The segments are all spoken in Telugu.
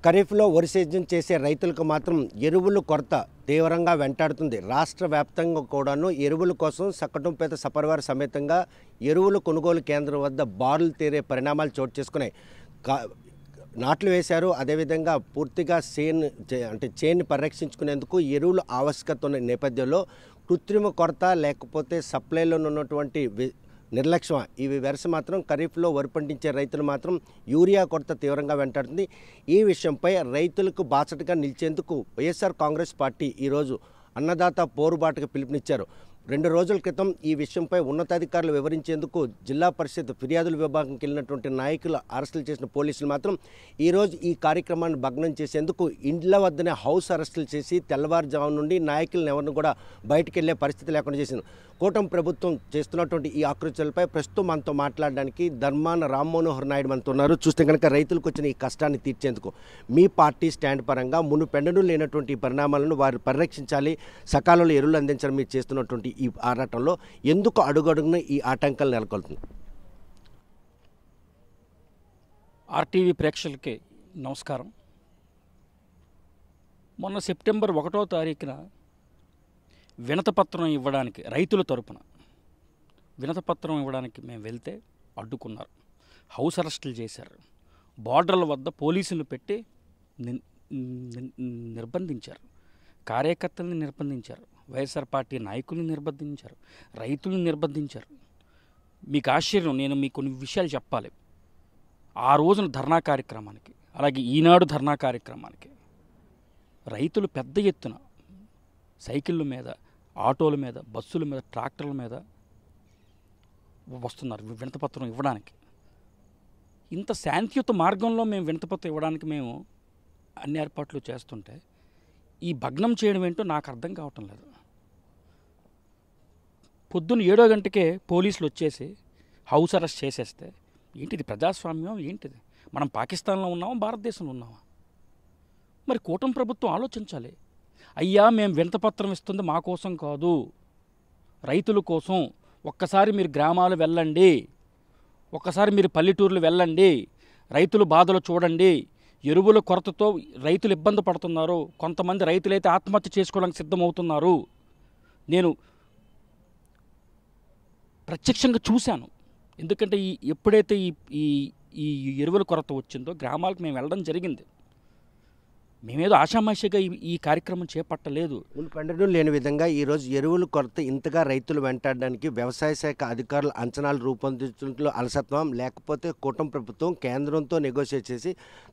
ఖరీఫ్లో వరి సేద్యం చేసే రైతులకు మాత్రం ఎరువుల కొరత తీవ్రంగా వెంటాడుతుంది. రాష్ట్ర వ్యాప్తంగా కూడాను ఎరువుల కోసం సక్కటంపేట సపరివార సమేతంగా ఎరువుల కొనుగోలు కేంద్రం వద్ద బారులు తీరే పరిణామాలు చోటు చేసుకున్నాయి. నాట్లు వేశారు. అదేవిధంగా పూర్తిగా చేన్ని పరిరక్షించుకునేందుకు ఎరువులు ఆవశ్యకత ఉన్న నేపథ్యంలో కృత్రిమ కొరత లేకపోతే సప్లైలో ఉన్నటువంటి నిర్లక్ష్యం ఇవి వెరసి మాత్రం ఖరీఫ్లో వరి పండించే రైతులు మాత్రం యూరియా కొరత తీవ్రంగా వెంటాడుతుంది. ఈ విషయంపై రైతులకు బాసటగా నిలిచేందుకు వైఎస్ఆర్ కాంగ్రెస్ పార్టీ ఈరోజు అన్నదాత పోరుబాటుకు పిలుపునిచ్చారు. 2 రోజుల క్రితం ఈ విషయంపై ఉన్నతాధికారులు వివరించేందుకు జిల్లా పరిషత్ ఫిర్యాదుల విభాగంకి వెళ్ళినటువంటి నాయకులు అరెస్టులు చేసిన పోలీసులు మాత్రం ఈరోజు ఈ కార్యక్రమాన్ని భగ్నం చేసేందుకు ఇండ్ల వద్దనే హౌస్ అరెస్టులు చేసి తెల్లవారుజాము నుండి నాయకులను ఎవరిని కూడా బయటికి వెళ్ళే పరిస్థితి లేకుండా చేసింది. కూటమి ప్రభుత్వం చేస్తున్నటువంటి ఈ ఆకృతులపై ప్రస్తుతం మనతో మాట్లాడడానికి ధర్మాన రామ్మనోహర్ నాయుడు మనతో ఉన్నారు. చూస్తే కనుక రైతులకు వచ్చిన ఈ కష్టాన్ని తీర్చేందుకు మీ పార్టీ స్టాండ్ పరంగా మునుపెన్నడూ లేనటువంటి పరిణామాలను వారు పరిరక్షించాలి, సకాలంలో ఎరువులు అందించాలని మీరు చేస్తున్నటువంటి ఈ ఆరాటంలో ఎందుకు అడుగడుగున ఈ ఆటంకాలు నెలకొల్తుంది? ఆర్టీవీ ప్రేక్షకులకి నమస్కారం. మొన్న సెప్టెంబర్ 1వ తారీఖున వినతపత్రం ఇవ్వడానికి రైతుల తరపున వినతపత్రం ఇవ్వడానికి మేము వెళ్తే అడ్డుకున్నారు, హౌస్ అరెస్టులు చేశారు, బార్డర్ల వద్ద పోలీసులు పెట్టి నిర్బంధించారు, కార్యకర్తల్ని నిర్బంధించారు, వైఎస్ఆర్ పార్టీ నాయకుల్ని నిర్బంధించారు, రైతులను నిర్బంధించారు. మీకు ఆశ్చర్యం, నేను మీకు కొన్ని విషయాలు చెప్పాలి. ఆ రోజున ధర్నా కార్యక్రమానికి, అలాగే ఈనాడు ధర్నా కార్యక్రమానికి రైతులు పెద్ద ఎత్తున సైకిళ్ళ మీద, ఆటోల మీద, బస్సుల మీద, ట్రాక్టర్ల మీద వస్తున్నారు వినతపత్రం ఇవ్వడానికి. ఇంత శాంతియుత మార్గంలో మేము వినతపత్రం ఇవ్వడానికి మేము అన్ని ఏర్పాట్లు చేస్తుంటే ఈ భగ్నం చేయడం ఏంటో నాకు అర్థం కావటం లేదు. పొద్దున్న 7 గంటకే పోలీసులు వచ్చేసి హౌస్ అరెస్ట్ చేసేస్తే ఏంటిది ప్రజాస్వామ్యం? ఏంటిది? మనం పాకిస్తాన్లో ఉన్నామా, భారతదేశంలో ఉన్నామా? మరి కూటమి ప్రభుత్వం ఆలోచించాలి. అయ్యా, మేము వినతపత్రం ఇస్తుంది మా కోసం కాదు, రైతుల కోసం. ఒక్కసారి మీరు గ్రామాలు వెళ్ళండి, ఒక్కసారి మీరు పల్లెటూర్లు వెళ్ళండి, రైతుల బాధలు చూడండి. ఎరువుల కొరతతో రైతులు ఇబ్బంది పడుతున్నారు. కొంతమంది రైతులైతే ఆత్మహత్య చేసుకోవడానికి సిద్ధమవుతున్నారు. నేను ప్రత్యక్షంగా చూశాను. ఎందుకంటే ఎప్పుడైతే ఈ ఎరువుల కొరత వచ్చిందో గ్రామాలకు మేము వెళ్ళడం జరిగింది. మేమేదో ఆషామాషిగా ఈ కార్యక్రమం చేపట్టలేదు. మునుపెన్నడూ లేని విధంగా ఈరోజు ఎరువుల కొరత ఇంతగా రైతులు వెంటాడడానికి వ్యవసాయ శాఖ అధికారుల అంచనాలు రూపొందించడంలో అలసత్వం, లేకపోతే కూటమి ప్రభుత్వం కేంద్రంతో నెగోషియేట్ చేసి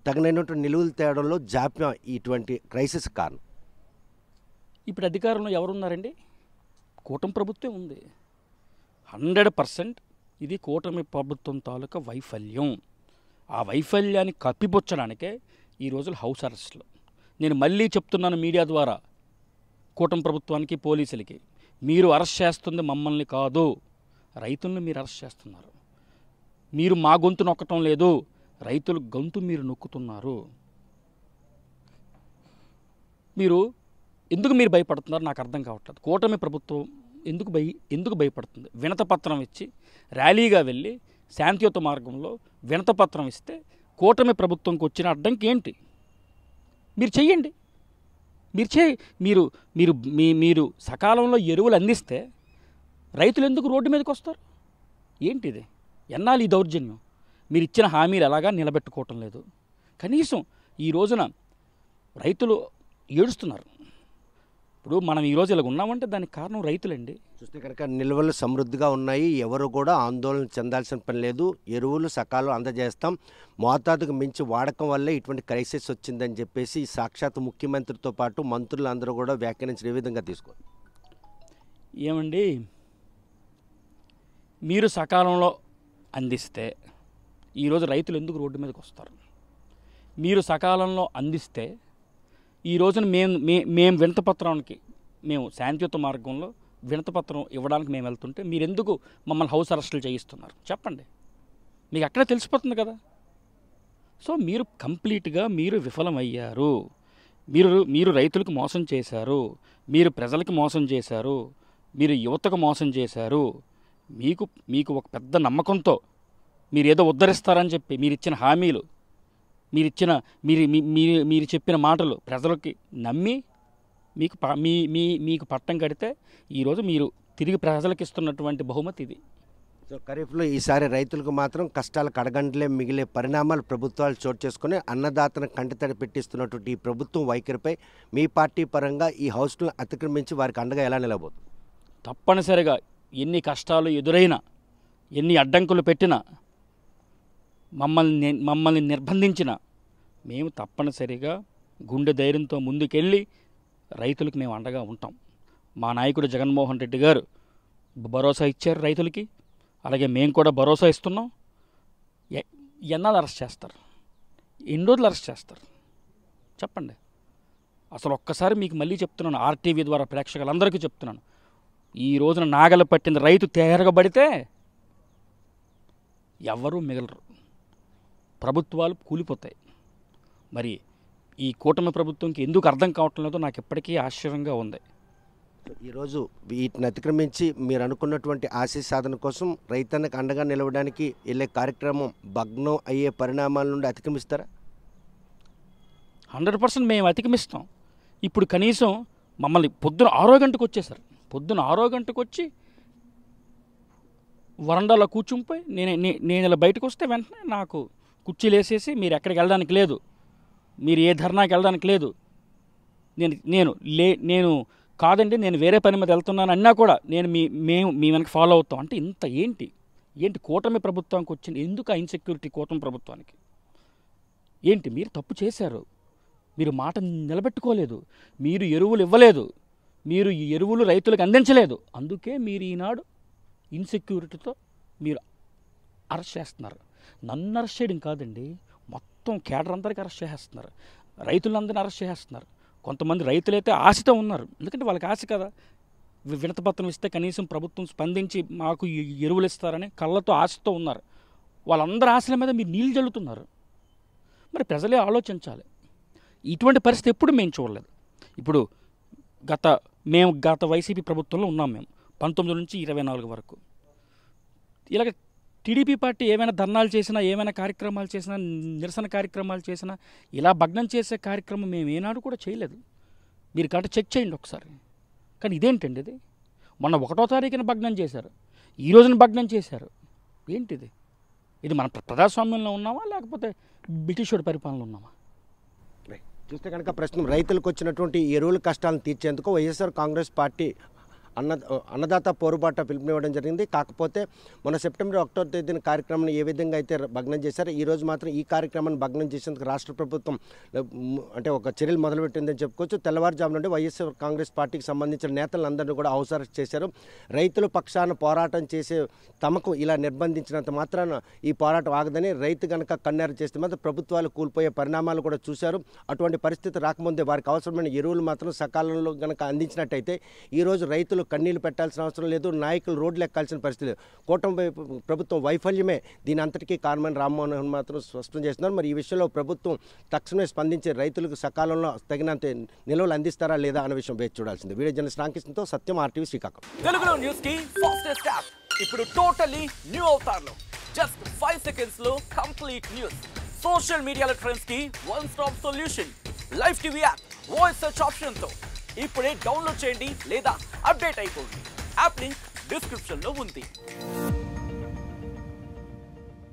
తగినటువంటి నిలువలు తేవడంలో జాప్యం ఇటువంటి క్రైసిస్ కారణం. ఇప్పుడు అధికారంలో ఎవరున్నారండి? కూటమి ప్రభుత్వం ఉంది. 100% ఇది కూటమి ప్రభుత్వం తాలూకా వైఫల్యం. ఆ వైఫల్యాన్ని కప్పిపుచ్చడానికే ఈ రోజులు హౌస్ అరెస్టులు. నేను మళ్ళీ చెప్తున్నాను మీడియా ద్వారా కూటమి ప్రభుత్వానికి, పోలీసులకి, మీరు అరెస్ట్ చేస్తుంది మమ్మల్ని కాదు, రైతులను మీరు అరెస్ట్ చేస్తున్నారు. మీరు మా గొంతు నొక్కటం లేదు, రైతుల గొంతు మీరు నొక్కుతున్నారు. ఎందుకు మీరు భయపడుతున్నారు నాకు అర్థం కావట్లేదు. కూటమి ప్రభుత్వం ఎందుకు భయపడుతుంది? వినతపత్రం ఇచ్చి ర్యాలీగా వెళ్ళి శాంతియుత మార్గంలో వినతపత్రం ఇస్తే కూటమి ప్రభుత్వంకి వచ్చిన అడ్డంకి ఏంటి? మీరు చెయ్యండి. మీరు సకాలంలో ఎరువులు అందిస్తే రైతులు ఎందుకు రోడ్డు మీదకి వస్తారు? ఏంటిది? ఎన్నాళ్ళు ఈ దౌర్జన్యం? మీరు ఇచ్చిన హామీలు ఎలాగా నిలబెట్టుకోవటం లేదు. కనీసం ఈ రోజున రైతులు ఏడుస్తున్నారు. ఇప్పుడు మనం ఈరోజు ఇలా ఉన్నామంటే దానికి కారణం రైతులండి. చూస్తే కనుక నిల్వలు సమృద్ధిగా ఉన్నాయి, ఎవరు కూడా ఆందోళన చెందాల్సిన పని లేదు, ఎరువులు సకాలం అందజేస్తాం, మోతాదుకు మించి వాడకం వల్లే ఇటువంటి క్రైసిస్ వచ్చిందని చెప్పేసి సాక్షాత్ ముఖ్యమంత్రితో పాటు మంత్రులు అందరూ కూడా వ్యాఖ్యానించిన విధంగా తీసుకోండి. ఏమండి, మీరు సకాలంలో అందిస్తే ఈరోజు రైతులు ఎందుకు రోడ్డు మీదకి వస్తారు? మీరు సకాలంలో అందిస్తే ఈ రోజున మేము వినతపత్రానికి, మేము శాంతియుత మార్గంలో వినతపత్రం ఇవ్వడానికి మేము వెళ్తుంటే మీరు ఎందుకు మమ్మల్ని హౌస్ అరెస్టులు చేయిస్తున్నారు? చెప్పండి. మీకు అక్కడే తెలిసిపోతుంది కదా. సో మీరు కంప్లీట్గా విఫలమయ్యారు. మీరు రైతులకు మోసం చేశారు, మీరు ప్రజలకు మోసం చేశారు, మీరు యువతకు మోసం చేశారు. మీకు ఒక పెద్ద నమ్మకంతో మీరు ఏదో ఉద్ధరిస్తారని చెప్పి మీరు ఇచ్చిన హామీలు మీరిచ్చిన మీరు చెప్పిన మాటలు ప్రజలకి నమ్మి మీకు పట్టం కడితే ఈరోజు మీరు తిరిగి ప్రజలకు ఇస్తున్నటువంటి బహుమతి ఇది. సో ఖరీఫ్లో ఈసారి రైతులకు మాత్రం కష్టాలు కడగంటలే మిగిలే పరిణామాలు ప్రభుత్వాలు చోటు చేసుకుని అన్నదాతను కంటితడి పెట్టిస్తున్నటువంటి ఈ ప్రభుత్వం వైఖరిపై మీ పార్టీ పరంగా ఈ హౌస్ను అతిక్రమించి వారికి అండగా ఎలా నిలబోతుంది? తప్పనిసరిగా ఎన్ని కష్టాలు ఎదురైనా, ఎన్ని అడ్డంకులు పెట్టినా, మమ్మల్ని నిర్బంధించిన మేము తప్పనిసరిగా గుండె ధైర్యంతో ముందుకెళ్ళి రైతులకు మేము అండగా ఉంటాం. మా నాయకుడు జగన్మోహన్ రెడ్డి గారు భరోసా ఇచ్చారు రైతులకి, అలాగే మేము కూడా భరోసా ఇస్తున్నాం. ఎన్నాళ్ళు అరెస్ట్ చేస్తారు? ఎన్ని రోజులు అరెస్ట్ చేస్తారు చెప్పండి? అసలు ఒక్కసారి మీకు మళ్ళీ చెప్తున్నాను, ఆర్టీవీ ద్వారా ప్రేక్షకులందరికీ చెప్తున్నాను, ఈ రోజున నాగలు పట్టిన రైతు తిరగబడితే ఎవరూ మిగలరు, ప్రభుత్వాలు కూలిపోతాయి. మరి ఈ కూటమి ప్రభుత్వంకి ఎందుకు అర్థం కావటం లేదో నాకు ఇప్పటికీ ఆశ్చర్యంగా ఉంది. ఈరోజు వీటిని అతిక్రమించి మీరు అనుకున్నటువంటి ఆశయ సాధన కోసం రైతన్నకు అండగా నిలవడానికి వెళ్ళే కార్యక్రమం భగ్నం అయ్యే పరిణామాల నుండి అతిక్రమిస్తారా? 100% మేము అతిక్రమిస్తాం. ఇప్పుడు కనీసం మమ్మల్ని పొద్దున 6 గంటకు వచ్చేసారు. పొద్దున 6 గంటకు వచ్చి వరండాలో కూర్చుంపోయి నేను ఇలా బయటకు వస్తే వెంటనే నాకు కుర్చీలు వేసేసి మీరు ఎక్కడికి వెళ్ళడానికి లేదు, మీరు ఏ ధర్నాకి వెళ్ళడానికి లేదు, నేను కాదండి నేను వేరే పని మీద వెళ్తున్నాను అన్నా కూడా మేము మీ వెనక ఫాలో అవుతాం. అంటే ఇంత ఏంటి కూటమి ప్రభుత్వానికి వచ్చింది? ఎందుకు ఆ ఇన్సెక్యూరిటీ కూటమి ప్రభుత్వానికి? ఏంటి మీరు తప్పు చేశారు, మీరు మాట నిలబెట్టుకోలేదు, మీరు ఎరువులు ఇవ్వలేదు, మీరు ఈ ఎరువులు రైతులకు అందించలేదు, అందుకే మీరు ఈనాడు ఇన్సెక్యూరిటీతో మీరు అరెస్ట్ చేస్తున్నారు. నన్ను అరెస్ట్ చేయడం కాదండి, మొత్తం కేడర్ అందరికీ అరెస్ట్ చేసేస్తున్నారు, రైతులందరినీ అరెస్ట్ చేసేస్తున్నారు. కొంతమంది రైతులైతే ఆశతో ఉన్నారు, ఎందుకంటే వాళ్ళకి ఆశ కదా, వినతిపత్రం ఇస్తే కనీసం ప్రభుత్వం స్పందించి మాకు ఎరువులు ఇస్తారని కళ్ళతో ఆశతో ఉన్నారు. వాళ్ళందరి ఆశల మీద మీరు నీళ్ళు జల్లుతున్నారు. మరి ప్రజలే ఆలోచించాలి. ఇటువంటి పరిస్థితి ఎప్పుడు మేము చూడలేదు. ఇప్పుడు గత వైసీపీ ప్రభుత్వంలో ఉన్నాం మేము 19 నుంచి 24 వరకు. ఇలాగ టీడీపీ పార్టీ ఏమైనా ధర్నాలు చేసినా, ఏమైనా కార్యక్రమాలు చేసినా, నిరసన కార్యక్రమాలు చేసినా ఇలా భగ్నం చేసే కార్యక్రమం మేము ఏనాడు కూడా చేయలేదు. మీరు కాబట్టి చెక్ చేయండి ఒకసారి. కానీ ఇదేంటండి ఇది? మొన్న 1వ తారీఖున భగ్నం చేశారు, ఈ రోజున భగ్నం చేశారు. ఏంటిది? ఇది మన ప్రజాస్వామ్యంలో ఉన్నామా లేకపోతే బ్రిటిష్ వాడి పరిపాలనలో ఉన్నామా? చూస్తే కనుక ప్రస్తుతం రైతులకు వచ్చినటువంటి ఎరువుల కష్టాలను తీర్చేందుకు వైఎస్ఆర్ కాంగ్రెస్ పార్టీ అన్నదాత పోరుబాట పిలుపునివ్వడం జరిగింది. కాకపోతే మన సెప్టెంబర్ 1వ తేదీన కార్యక్రమాన్ని ఏ విధంగా అయితే భగ్నం చేశారో ఈరోజు మాత్రం ఈ కార్యక్రమాన్ని భగ్నం చేసేందుకు రాష్ట్ర ప్రభుత్వం అంటే ఒక చర్యలు మొదలుపెట్టిందని చెప్పుకోవచ్చు. తెల్లవారుజాము నుండి వైఎస్ఆర్ కాంగ్రెస్ పార్టీకి సంబంధించిన నేతలందరినీ కూడా హౌస్ అరెస్ట్ చేశారు. రైతుల పక్షాన పోరాటం చేసే తమకు ఇలా నిర్బంధించినంత మాత్రాన ఈ పోరాటం ఆగదని, రైతు కనుక కన్నెర చేస్తే మాత్రం ప్రభుత్వాలు కూలిపోయే పరిణామాలు కూడా చూశారు. అటువంటి పరిస్థితి రాకముందే వారికి అవసరమైన ఎరువులు మాత్రం సకాలంలో కనుక అందించినట్టయితే ఈరోజు రైతులు కన్నీళ్లు పెట్టాల్సిన అవసరం లేదు, నాయకులు రోడ్లు ఎక్కాల్సిన పరిస్థితి లేదు. కూటమి ప్రభుత్వం వైఫల్యమే దీని అంతటికీ కారణమని రామ్మోహన్ మాత్రం స్పష్టం చేస్తున్నారు. మరి ఈ విషయంలో ప్రభుత్వం తక్షణమే స్పందించి రైతులకు సకాలంలో తగినంత నిల్వలు అందిస్తారా లేదా అనే విషయం వేచి చూడాల్సింది. వీడియో జర్నలిస్ట్ రామకృష్ణతో సత్యం, ఆర్టీవీ శ్రీకాకుళం. తెలుగులో న్యూస్ కి ఫాస్టెస్ట్ యాప్ ఇప్పుడు టోటలీ న్యూ అవతార్లో జస్ట్ 5 సెకండ్స్ లో కంప్లీట్ న్యూస్. సోషల్ మీడియాలో ట్రెండ్స్ కి one stop solution. Live TV app voice search option తో ఇప్పుడే డౌన్లోడ్ చేయండి లేదా అప్డేట్ అయిపోండి. యాప్ లింక్ డిస్క్రిప్షన్ లో ఉంది.